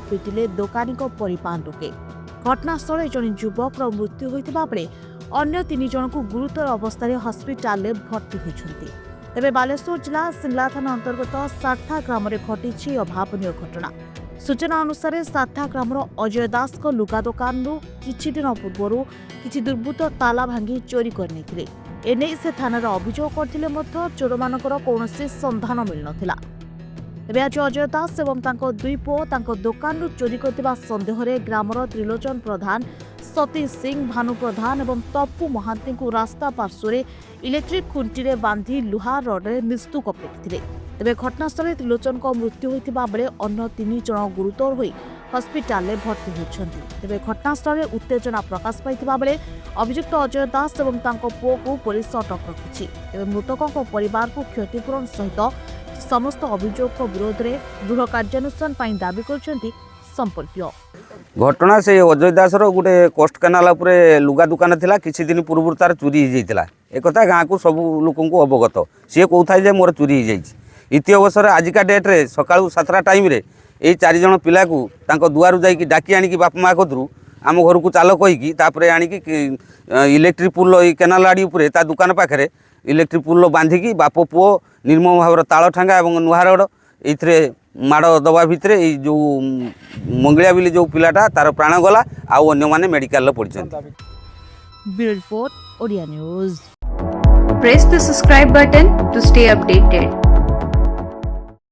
पिटिले दोकानी परिपान लोके घटनास्थल जन युवक मृत्यु होता बेले अन्य 3 जन को गुरुतर अवस्था हस्पिटाल भर्ती होती। तेबे बालेश्वर जिला सिमला थाना अंतर्गत सारथा ग्राम में घटी अभावन घटना। सूचना अनुसार सारथा ग्राम अजय दास को लुगा दुकान किछि दिन पूर्व किछि दुर्बृत्त ताला भांगी चोरी करने एने से थाना अभियोग करते चोर मानकर कौनसी संधान मिल नथिला। तेबे आज अजय दास एवं तांको दुई पुओ तांको दुकान चोरी करथिबा संदेह रे ग्रामर त्रिलोचन प्रधान, सतीश सिंह, भानु प्रधान एवं तप्पू महांती को रास्ता पार्श्व इलेक्ट्रिक खुंटी रे बांधी लुहा रड रे निस्तुक फेंकिथिले। तेबे घटनास्थल त्रिलोचन को मृत्यु होइतिबा बेले अन्य 3 जन गुरुतर होई हस्पिटाल में भर्ती होइछन्ति। तेबे घटनास्थल रे उत्तेजना प्रकाश पाइतिबा बेले अभियुक्त अजय दास एवं तांको पुओ को पुलिस अटक रखिछि। तेबे मृतकक परिवार को क्षतिपूरण सहित समस्त अभियोग विरोध में दृढ़ कार्यानुष्ठान दाबी करछन्ति संपर्कीय। घटना से अजय दास गोटे कोस्ट केनाल लुगा दुकान थिला किछि दिन पूर्व तार चोरी हो जाता एक गाँव को सब लोक अवगत सी कहता है मोर चोरी हो जाए। इति अवसर आजिका डेट्रे सका 7टा टाइम ये 4 जन पिला को दुआर जाकि डाकी आनिकी बाप माँ कतरू आम घर को चाल कहीकि आनिकी इलेक्ट्रिक पुल केनाल आड़ी उपरे ता दुकान पाखे इलेक्ट्रिक पुल बांधिकी बाप पुओ निर्मम भाव ताल ठेंगा और नुहा रड ये माड़ दबा भितर जो मंगलिया बिली जो पिलाटा तार प्राण गला आउ अन्य माने मेडिकल पड़छन। Bureau report Odia news. Press the subscribe button to stay updated.